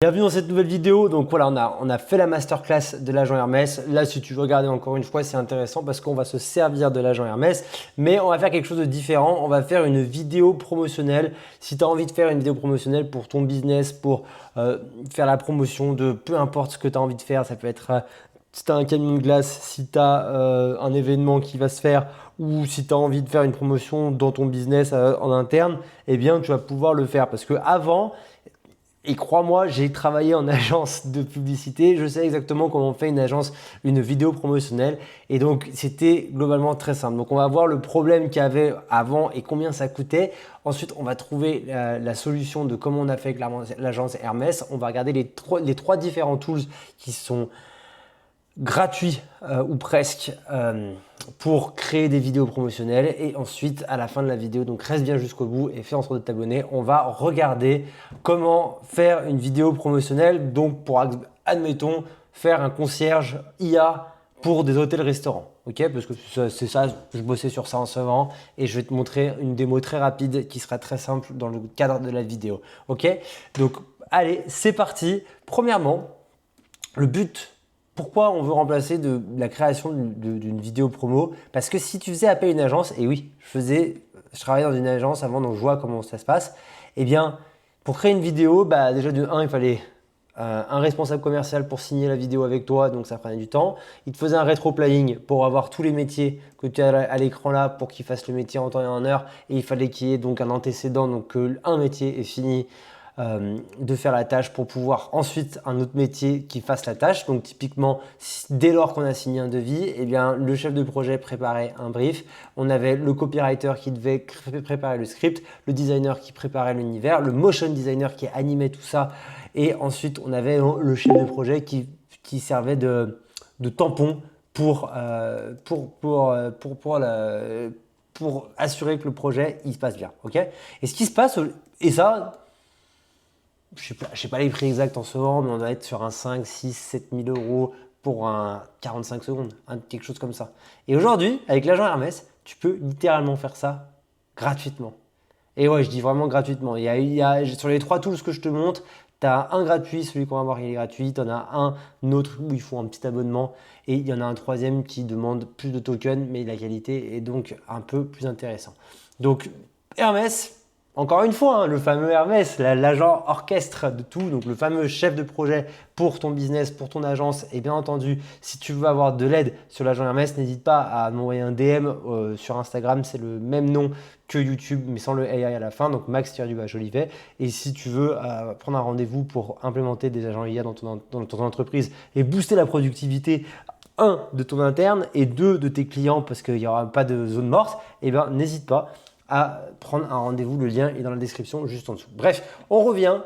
Bienvenue dans cette nouvelle vidéo. Donc voilà, on a fait la masterclass de l'agent Hermès. Là, si tu veux regarder encore une fois, c'est intéressant parce qu'on va se servir de l'agent Hermès. Mais on va faire quelque chose de différent. On va faire une vidéo promotionnelle. Si tu as envie de faire une vidéo promotionnelle pour ton business, pour faire la promotion de peu importe ce que tu as envie de faire, ça peut être si tu as un camion de glace, si tu as un événement qui va se faire ou si tu as envie de faire une promotion dans ton business en interne, eh bien, tu vas pouvoir le faire. Parce que avant, et crois-moi, j'ai travaillé en agence de publicité. Je sais exactement comment on fait une vidéo promotionnelle. Et donc, c'était globalement très simple. Donc, on va voir le problème qu'il y avait avant et combien ça coûtait. Ensuite, on va trouver la solution de comment on a fait avec l'agence Hermès. On va regarder les trois différents tools qui sont gratuit ou presque pour créer des vidéos promotionnelles. Et ensuite, à la fin de la vidéo, donc reste bien jusqu'au bout et fais en sorte de t'abonner. On va regarder comment faire une vidéo promotionnelle. Donc, pour admettons, faire un concierge IA pour des hôtels-restaurants. Ok, parce que c'est ça, je bossais sur ça en ce moment et je vais te montrer une démo très rapide qui sera très simple dans le cadre de la vidéo. Ok, donc allez, c'est parti. Premièrement, le but, pourquoi on veut remplacer de la création d'une vidéo promo? Parce que si tu faisais appel à une agence, et oui, je travaillais dans une agence avant, donc je vois comment ça se passe. Eh bien, pour créer une vidéo, bah, déjà de 1, il fallait un responsable commercial pour signer la vidéo avec toi, donc ça prenait du temps. Il te faisait un rétro-planning pour avoir tous les métiers que tu as à l'écran là pour qu'il fasse le métier en temps et en heure. Et il fallait qu'il y ait donc un antécédent, donc que un métier est fini de faire la tâche pour pouvoir ensuite un autre métier qui fasse la tâche. Donc typiquement, dès lors qu'on a signé un devis, eh bien, le chef de projet préparait un brief. On avait le copywriter qui devait préparer le script, le designer qui préparait l'univers, le motion designer qui animait tout ça. Et ensuite, on avait le chef de projet qui servait de tampon pour assurer que le projet il se passe bien. Ok. Et ce qui se passe, et ça, je sais pas les prix exacts en ce moment, mais on doit être sur un 5, 6, 7 000 euros pour un 45 secondes, quelque chose comme ça. Et aujourd'hui, avec l'agent Hermès, tu peux littéralement faire ça gratuitement. Et ouais, je dis vraiment gratuitement. Sur les trois tools que je te montre, tu as un gratuit, celui qu'on va voir, il est gratuit. Tu en as un autre où il faut un petit abonnement. Et il y en a un troisième qui demande plus de tokens, mais la qualité est donc un peu plus intéressante. Donc, Hermès, encore une fois, hein, le fameux Hermès, l'agent orchestre de tout, donc le fameux chef de projet pour ton business, pour ton agence. Et bien entendu, si tu veux avoir de l'aide sur l'agent Hermès, n'hésite pas à m'envoyer un DM sur Instagram, c'est le même nom que YouTube, mais sans le AI à la fin, donc Max-Jolivet. Et si tu veux prendre un rendez-vous pour implémenter des agents IA dans ton entreprise et booster la productivité, un, de ton interne et deux, de tes clients, parce qu'il n'y aura pas de zone morte, eh bien n'hésite pas à prendre un rendez-vous. Le lien est dans la description juste en dessous. Bref, on revient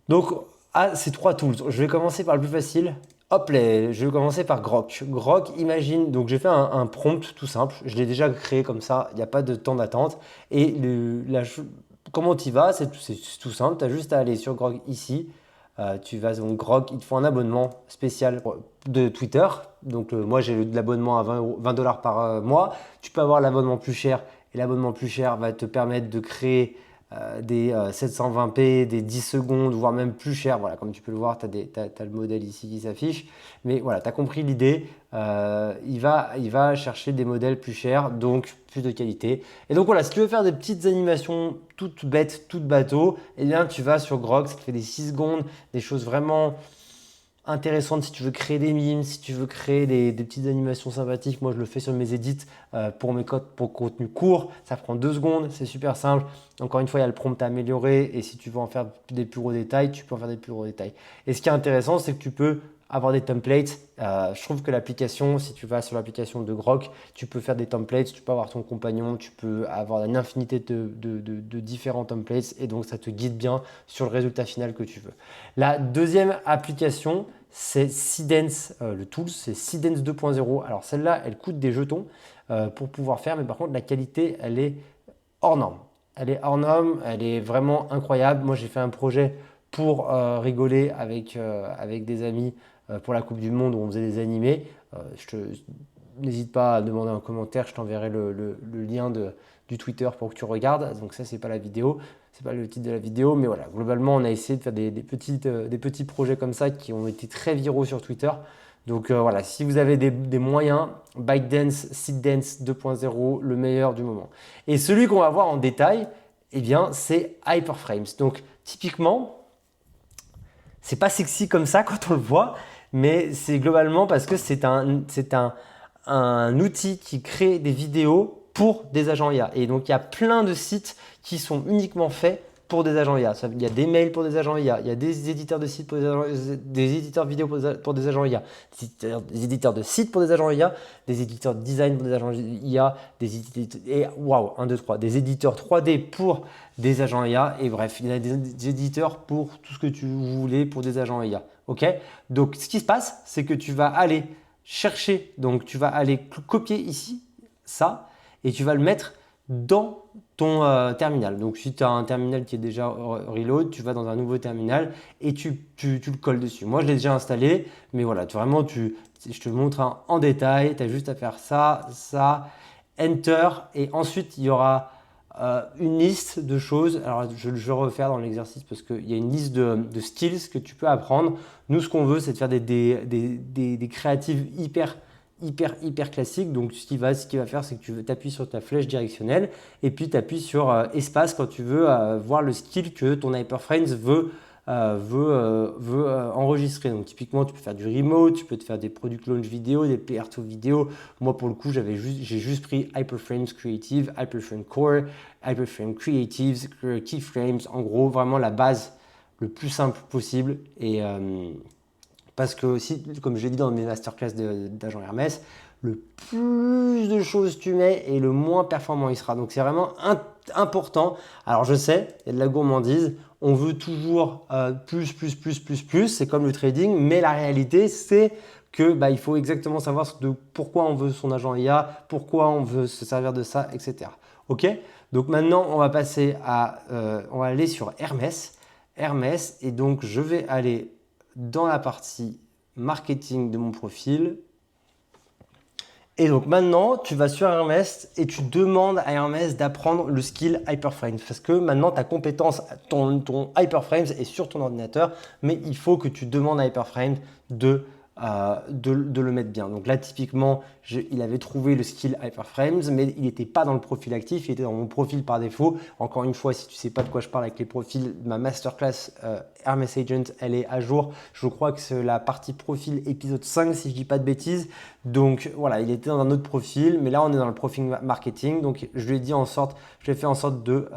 donc à ces trois tools. Je vais commencer par le plus facile. Hop là, je vais commencer par Grok. Grok, imagine, donc j'ai fait un prompt tout simple. Je l'ai déjà créé comme ça, il n'y a pas de temps d'attente. Et comment tu y vas? C'est tout simple. Tu as juste à aller sur Grok ici. Tu vas donc Grok, il te faut un abonnement spécial de Twitter. Donc moi j'ai l'abonnement à 20 dollars par mois. Tu peux avoir l'abonnement plus cher et l'abonnement plus cher va te permettre de créer des 720p, des 10 secondes, voire même plus cher. Voilà, comme tu peux le voir, tu as le modèle ici qui s'affiche. Mais voilà, tu as compris l'idée. Il va chercher des modèles plus chers, donc plus de qualité. Et donc voilà, si tu veux faire des petites animations toutes bêtes, toutes bateaux, eh bien tu vas sur Grok, ça te fait des 6 secondes, des choses vraiment intéressante si tu veux créer des mimes, si tu veux créer des petites animations sympathiques. Moi, je le fais sur mes edits pour mes codes pour contenu court. Ça prend 2 secondes, c'est super simple. Encore une fois, il y a le prompt à améliorer et si tu veux en faire des plus gros détails, tu peux en faire des plus gros détails. Et ce qui est intéressant, c'est que tu peux avoir des templates. Je trouve que l'application, si tu vas sur l'application de Grok, tu peux faire des templates, tu peux avoir ton compagnon, tu peux avoir une infinité de différents templates et donc ça te guide bien sur le résultat final que tu veux. La deuxième application, c'est Seedance, le tool, c'est Seedance 2.0. Alors celle-là, elle coûte des jetons pour pouvoir faire, mais par contre la qualité, elle est hors norme. Elle est hors norme, elle est vraiment incroyable. Moi, j'ai fait un projet pour rigoler avec des amis pour la Coupe du Monde où on faisait des animés. N'hésite pas à demander un commentaire, je t'enverrai le lien du Twitter pour que tu regardes. Donc ça, c'est pas la vidéo. c'est pas le titre de la vidéo, mais voilà, globalement, on a essayé de faire des petits projets comme ça qui ont été très viraux sur Twitter. Donc voilà, si vous avez des moyens, ByteDance, Seedance 2.0, le meilleur du moment. Et celui qu'on va voir en détail, eh bien, c'est Hyperframes. Donc typiquement, c'est pas sexy comme ça quand on le voit, mais c'est globalement parce que c'est un outil qui crée des vidéos pour des agents IA. Et donc, il y a plein de sites qui sont uniquement faits pour des agents IA. Il y a des mails pour des agents IA, il y a des éditeurs de sites pour des éditeurs vidéo pour des agents IA, des éditeurs de sites pour des agents IA, des éditeurs de design pour des agents IA, des éditeurs 3D pour des agents IA, et bref, il y a des éditeurs pour tout ce que tu voulais pour des agents IA. Ok? Donc, ce qui se passe, c'est que tu vas aller chercher, donc tu vas aller copier ici, ça, et tu vas le mettre dans ton terminal. Donc si tu as un terminal qui est déjà reload, tu vas dans un nouveau terminal et tu le colles dessus. Moi je l'ai déjà installé, mais voilà, je te montre en détail, tu as juste à faire ça, ça, Enter, et ensuite il y aura une liste de choses. Alors je vais refaire dans l'exercice parce qu'il y a une liste de skills que tu peux apprendre. Nous ce qu'on veut c'est de faire des créatives hyper classique. Donc, ce qu'il va faire, c'est que tu appuies sur ta flèche directionnelle et puis tu appuies sur espace quand tu veux voir le skill que ton Hyperframes veut enregistrer. Donc, typiquement, tu peux faire du remote, tu peux te faire des product launch vidéo, des PR2 vidéo. Moi, pour le coup, j'ai juste pris Hyperframes Creative, Hyperframe Core, Hyperframe Creatives, Keyframes. En gros, vraiment la base le plus simple possible. Et parce que aussi, comme je l'ai dit dans mes masterclass d'agent Hermès, le plus de choses tu mets et le moins performant il sera. Donc c'est vraiment important. Alors je sais, il y a de la gourmandise, on veut toujours plus. C'est comme le trading, mais la réalité c'est que il faut exactement savoir pourquoi on veut son agent IA, pourquoi on veut se servir de ça, etc. Ok? Donc maintenant on va passer on va aller sur Hermès. Hermès, et donc je vais aller dans la partie marketing de mon profil. Et donc maintenant, tu vas sur Hermès et tu demandes à Hermès d'apprendre le skill Hyperframes. Parce que maintenant, ta compétence, ton Hyperframes est sur ton ordinateur, mais il faut que tu demandes à Hyperframes de le mettre bien. Donc là, typiquement, il avait trouvé le skill Hyperframes, mais il n'était pas dans le profil actif, il était dans mon profil par défaut. Encore une fois, si tu ne sais pas de quoi je parle avec les profils, ma masterclass Hermès Agent, elle est à jour. Je crois que c'est la partie profil épisode 5, si je ne dis pas de bêtises. Donc voilà, il était dans un autre profil, mais là, on est dans le profil marketing. Donc je lui ai fait en sorte de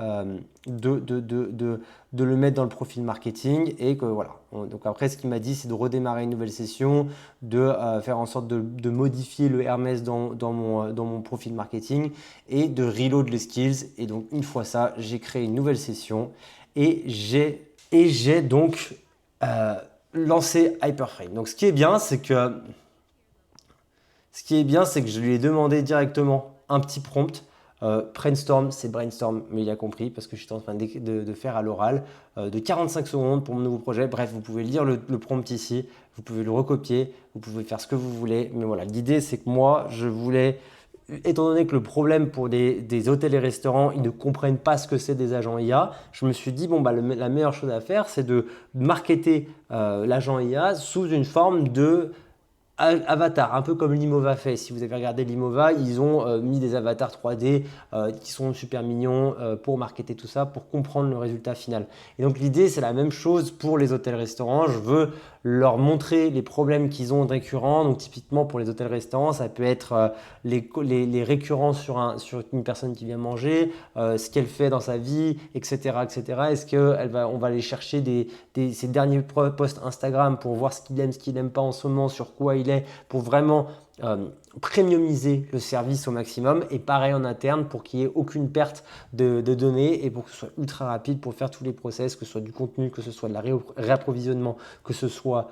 le mettre dans le profil marketing et que voilà. Donc après, ce qu'il m'a dit, c'est de redémarrer une nouvelle session, de faire en sorte de modifier le Hermès dans mon profil marketing et de reload les skills. Et donc, une fois ça, j'ai créé une nouvelle session et j'ai donc lancé Hyperframe. Donc, ce qui est bien, c'est que je lui ai demandé directement un petit prompt. Brainstorm, c'est brainstorm, mais il a compris parce que je suis en train de faire à l'oral de 45 secondes pour mon nouveau projet. Bref, vous pouvez lire le prompt ici, vous pouvez le recopier, vous pouvez faire ce que vous voulez. Mais voilà, l'idée c'est que moi, je voulais, étant donné que le problème pour des hôtels et restaurants, ils ne comprennent pas ce que c'est des agents IA, je me suis dit, la meilleure chose à faire, c'est de marketer l'agent IA sous une forme de avatar, un peu comme Limova fait. Si vous avez regardé Limova, ils ont mis des avatars 3D qui sont super mignons pour marketer tout ça, pour comprendre le résultat final. Et donc l'idée, c'est la même chose pour les hôtels-restaurants. Je veux leur montrer les problèmes qu'ils ont récurrents. Donc typiquement pour les hôtels-restaurants, ça peut être les récurrents sur une personne qui vient manger, ce qu'elle fait dans sa vie, etc. Est-ce qu'on va aller chercher ses derniers posts Instagram pour voir ce qu'il n'aime pas en ce moment, sur quoi il est, pour vraiment premiumiser le service au maximum. Et pareil en interne pour qu'il n'y ait aucune perte de données et pour que ce soit ultra rapide pour faire tous les process, que ce soit du contenu, que ce soit de la réapprovisionnement, que ce soit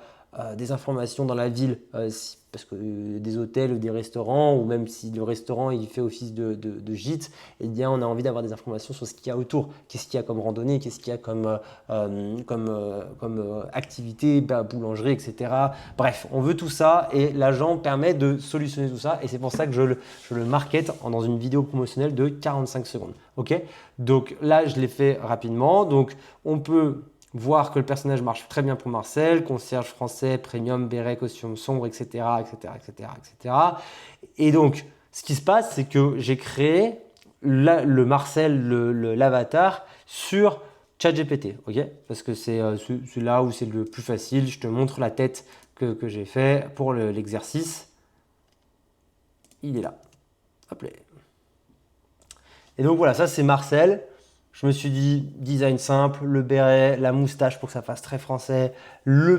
des informations dans la ville, parce que des hôtels ou des restaurants, ou même si le restaurant il fait office de gîte, eh bien on a envie d'avoir des informations sur ce qu'il y a autour, qu'est-ce qu'il y a comme randonnée, qu'est-ce qu'il y a comme activité, boulangerie, etc. Bref, on veut tout ça et l'agent permet de solutionner tout ça et c'est pour ça que je le market dans une vidéo promotionnelle de 45 secondes. Ok, donc là, je l'ai fait rapidement. Donc, on peut voir que le personnage marche très bien pour Marcel, concierge français, premium, béret, costume sombre, etc., etc., etc., etc. Et donc, ce qui se passe, c'est que j'ai créé le Marcel, l'avatar sur ChatGPT, ok? Parce que c'est là où c'est le plus facile. Je te montre la tête que j'ai fait pour l'exercice. Il est là. Hop là. Et donc voilà, ça c'est Marcel. Je me suis dit, design simple, le béret, la moustache pour que ça fasse très français, la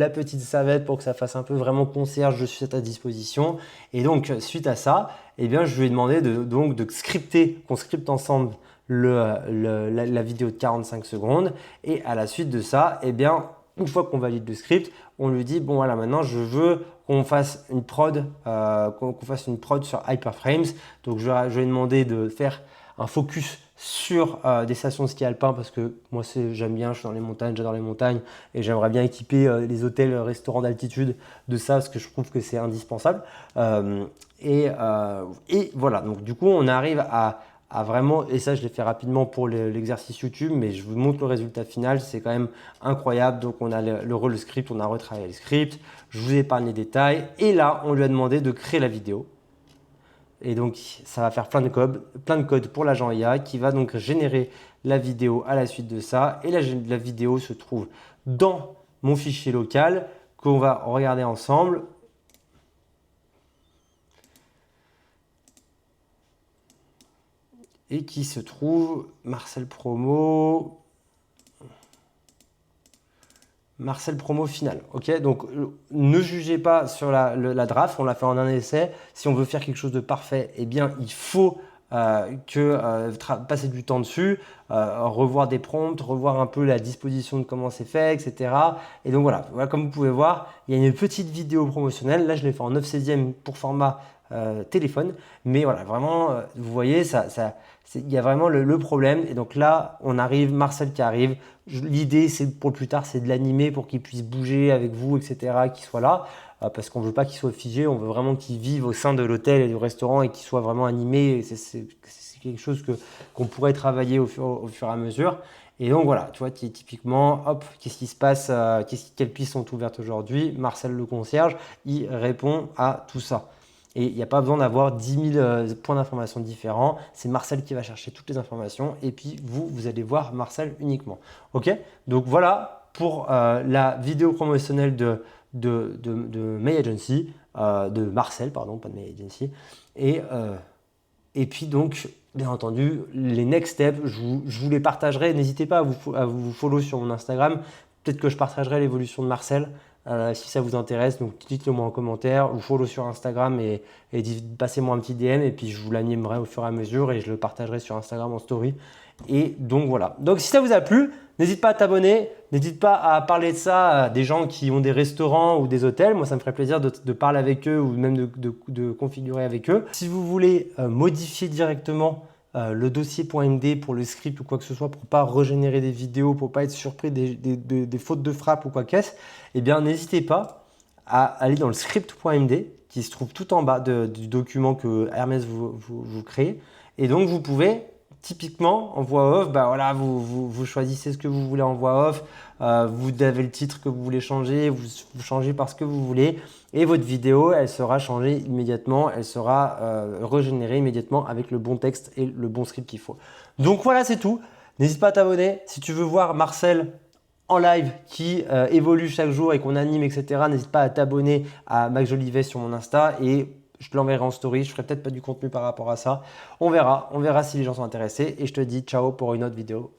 petite savette pour que ça fasse un peu vraiment concierge, je suis à ta disposition. Et donc, suite à ça, eh bien, je lui ai demandé de scripter, qu'on scripte ensemble la vidéo de 45 secondes. Et à la suite de ça, eh bien, une fois qu'on valide le script, on lui dit, bon voilà, maintenant je veux qu'on fasse une prod, sur Hyperframes. Donc, je lui ai demandé de faire un focus sur des stations de ski alpin parce que moi j'aime bien, je suis dans les montagnes, j'adore les montagnes et j'aimerais bien équiper les hôtels, restaurants d'altitude de ça parce que je trouve que c'est indispensable. Et voilà, donc du coup on arrive à vraiment, et ça je l'ai fait rapidement pour l'exercice YouTube, mais je vous montre le résultat final, c'est quand même incroyable. Donc on a le script, on a retravaillé le script, je vous épargne les détails et là on lui a demandé de créer la vidéo. Et donc, ça va faire plein de codes pour l'agent IA qui va donc générer la vidéo à la suite de ça. Et la vidéo se trouve dans mon fichier local qu'on va regarder ensemble. Et qui se trouve Marcel Promo final. Ok, donc ne jugez pas sur la draft, on l'a fait en un essai. Si on veut faire quelque chose de parfait, eh bien il faut passer du temps dessus, revoir des prompts, revoir un peu la disposition de comment c'est fait, etc. Et donc voilà, comme vous pouvez voir, il y a une petite vidéo promotionnelle. Là, je l'ai fait en 9/16 pour format téléphone. Mais voilà, vraiment, vous voyez, il y a vraiment le problème. Et donc là, on arrive, Marcel qui arrive. L'idée, c'est pour plus tard, c'est de l'animer pour qu'il puisse bouger avec vous, etc., qu'il soit là. Parce qu'on ne veut pas qu'il soit figé, on veut vraiment qu'il vive au sein de l'hôtel et du restaurant et qu'il soit vraiment animé. C'est quelque chose qu'on pourrait travailler au fur et à mesure. Et donc voilà, tu vois, typiquement, hop, qu'est-ce qui se passe, quelles pistes sont ouvertes aujourd'hui? Marcel le concierge, il répond à tout ça. Et il n'y a pas besoin d'avoir 10 000 points d'information différents. C'est Marcel qui va chercher toutes les informations et puis vous allez voir Marcel uniquement. Ok? Donc voilà pour la vidéo promotionnelle de My Agency, de Marcel, pardon, pas de My Agency. Et puis donc, bien entendu, les next steps, je vous les partagerai. N'hésitez pas à vous follow sur mon Instagram. Peut-être que je partagerai l'évolution de Marcel. Si ça vous intéresse, donc dites-le moi en commentaire ou follow sur Instagram et passez-moi un petit DM et puis je vous l'animerai au fur et à mesure et je le partagerai sur Instagram en story. Et donc voilà. Donc si ça vous a plu, n'hésite pas à t'abonner, n'hésite pas à parler de ça à des gens qui ont des restaurants ou des hôtels. Moi, ça me ferait plaisir de parler avec eux ou même de configurer avec eux. Si vous voulez modifier directement le dossier.md pour le script ou quoi que ce soit pour pas régénérer des vidéos, pour pas être surpris des fautes de frappe ou quoi qu'est-ce, eh bien n'hésitez pas à aller dans le script.md qui se trouve tout en bas du document que Hermès vous créez. Et donc vous pouvez typiquement en voix off, bah voilà, vous choisissez ce que vous voulez en voix off, vous avez le titre que vous voulez changer, vous changez par ce que vous voulez et votre vidéo elle sera changée immédiatement, elle sera régénérée immédiatement avec le bon texte et le bon script qu'il faut. Donc voilà, c'est tout. N'hésite pas à t'abonner. Si tu veux voir Marcel en live qui évolue chaque jour et qu'on anime, etc., n'hésite pas à t'abonner à Max Jolivet sur mon Insta et je te l'enverrai en story. Je ferai peut-être pas du contenu par rapport à ça. On verra si les gens sont intéressés et je te dis ciao pour une autre vidéo.